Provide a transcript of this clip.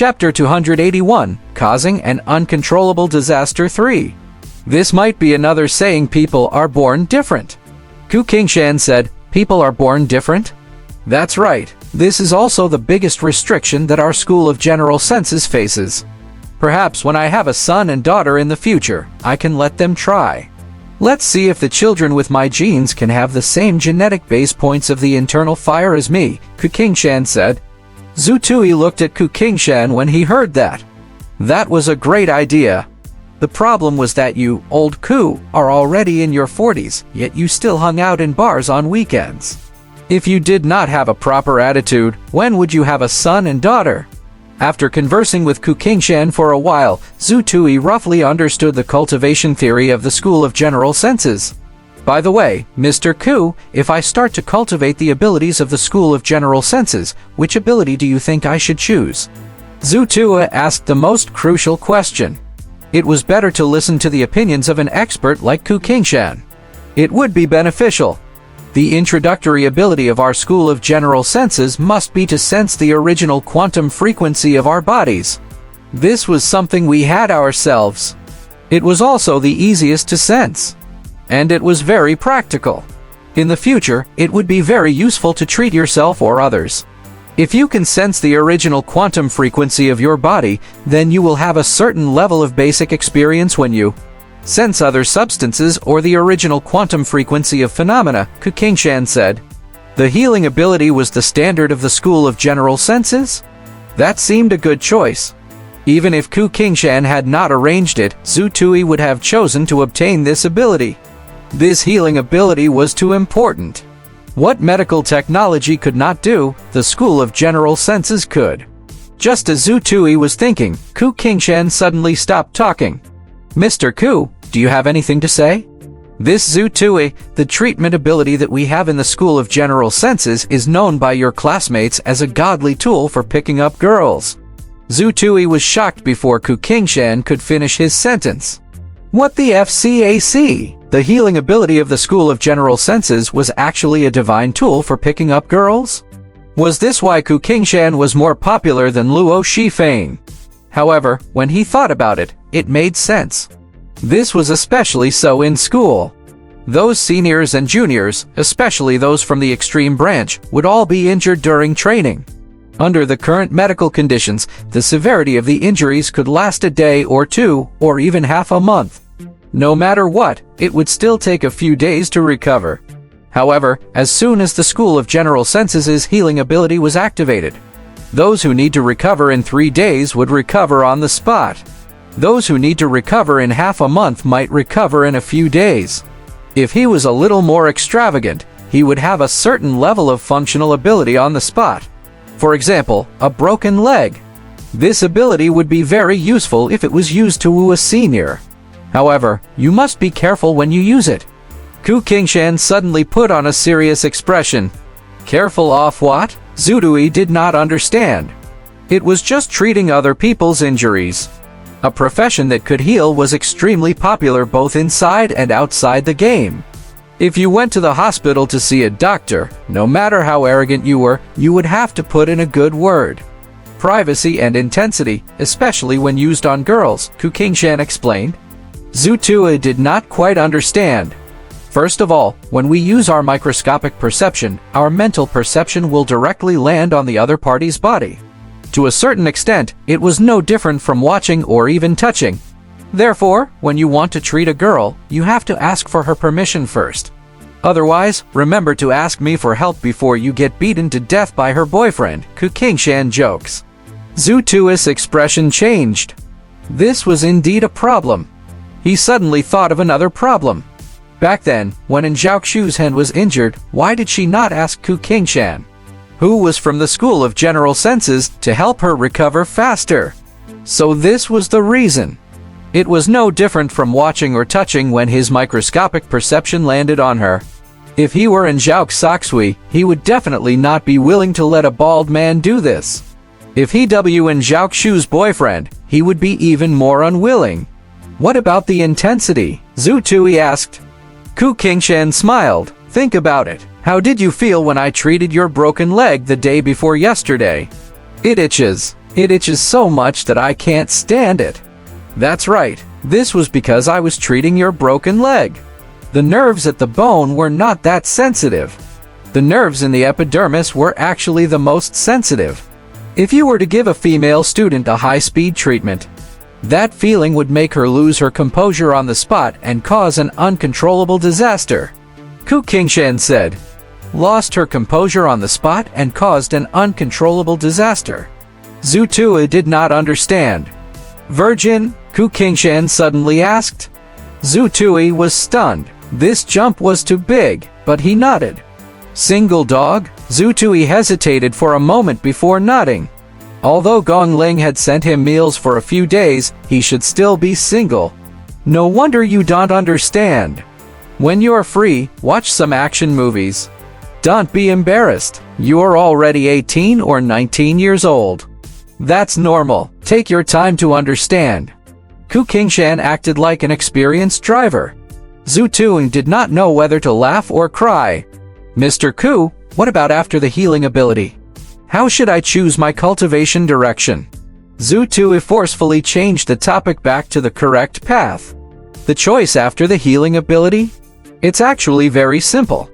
Chapter 281, Causing an Uncontrollable Disaster 3. This might be another saying people are born different. Ku Qingshan said, people are born different? That's right. This is also the biggest restriction that our School of General Senses faces. Perhaps when I have a son and daughter in the future, I can let them try. Let's see if the children with my genes can have the same genetic base points of the internal fire as me, Ku Qingshan said. Zhu Tui looked at Ku Qingshan when he heard that. That was a great idea. The problem was that you, old Ku, are already in your 40s, yet you still hung out in bars on weekends. If you did not have a proper attitude, when would you have a son and daughter? After conversing with Ku Qingshan for a while, Zhu Tui roughly understood the cultivation theory of the School of General Senses. By the way, Mr. Ku, if I start to cultivate the abilities of the School of General Senses, which ability do you think I should choose? Zhu Tui asked the most crucial question. It was better to listen to the opinions of an expert like Ku Qingshan. It would be beneficial. The introductory ability of our School of General Senses must be to sense the original quantum frequency of our bodies. This was something we had ourselves. It was also the easiest to sense. And it was very practical. In the future, it would be very useful to treat yourself or others. If you can sense the original quantum frequency of your body, then you will have a certain level of basic experience when you sense other substances or the original quantum frequency of phenomena, Ku Qingshan said. The healing ability was the standard of the School of General Senses? That seemed a good choice. Even if Ku Qingshan had not arranged it, Zhu Tui would have chosen to obtain this ability. This healing ability was too important. What medical technology could not do, the School of General Senses could. Just as Zhu Tui was thinking, Ku Qingshan suddenly stopped talking. Mr. Ku, do you have anything to say? This Zhu Tui, the treatment ability that we have in the School of General Senses is known by your classmates as a godly tool for picking up girls. Zhu Tui was shocked before Ku Qingshan could finish his sentence. What the FCAC? The healing ability of the School of General Senses was actually a divine tool for picking up girls? Was this why Ku Qingshan was more popular than Luo Shifeng? However, when he thought about it, it made sense. This was especially so in school. Those seniors and juniors, especially those from the extreme branch, would all be injured during training. Under the current medical conditions, the severity of the injuries could last a day or two, or even half a month. No matter what, it would still take a few days to recover. However, as soon as the School of General Senses' healing ability was activated, those who need to recover in 3 days would recover on the spot. Those who need to recover in half a month might recover in a few days. If he was a little more extravagant, he would have a certain level of functional ability on the spot. For example, a broken leg. This ability would be very useful if it was used to woo a senior. However, you must be careful when you use it. Ku Qingshan suddenly put on a serious expression. Careful of what? Zhu Tui did not understand. It was just treating other people's injuries. A profession that could heal was extremely popular both inside and outside the game. If you went to the hospital to see a doctor, no matter how arrogant you were, you would have to put in a good word. Privacy and intensity, especially when used on girls, Ku Qingshan explained. Zhu Tui did not quite understand. First of all, when we use our microscopic perception, our mental perception will directly land on the other party's body. To a certain extent, it was no different from watching or even touching. Therefore, when you want to treat a girl, you have to ask for her permission first. Otherwise, remember to ask me for help before you get beaten to death by her boyfriend, Ku Qingshan jokes. Zhu Tui's expression changed. This was indeed a problem. He suddenly thought of another problem. Back then, when Zhao Xu's hen was injured, why did she not ask Ku Qingshan, who was from the School of General Senses, to help her recover faster? So this was the reason. It was no different from watching or touching when his microscopic perception landed on her. If he were Zhao Xuxui, he would definitely not be willing to let a bald man do this. If he were Zhao Xu's boyfriend, he would be even more unwilling. What about the intensity? Zhu Tui asked. Ku Qingshan smiled. Think about it. How did you feel when I treated your broken leg the day before yesterday? It itches. It itches so much that I can't stand it. That's right, this was because I was treating your broken leg. The nerves at the bone were not that sensitive. The nerves in the epidermis were actually the most sensitive. If you were to give a female student a high-speed treatment, that feeling would make her lose her composure on the spot and cause an uncontrollable disaster. Ku Qingshan said, lost her composure on the spot and caused an uncontrollable disaster. Zhu Tui did not understand. Virgin? Ku Qingshan suddenly asked. Zhu Tui was stunned. This jump was too big, but he nodded. Single dog? Zhu Tui hesitated for a moment before nodding. Although Gong Ling had sent him meals for a few days, he should still be single. No wonder you don't understand. When you're free, watch some action movies. Don't be embarrassed. You're already 18 or 19 years old. That's normal. Take your time to understand. Ku Qingshan acted like an experienced driver. Zhu Tui did not know whether to laugh or cry. Mr. Ku, what about after the healing ability? How should I choose my cultivation direction? Zhu Tui forcefully changed the topic back to the correct path. The choice after the healing ability? It's actually very simple.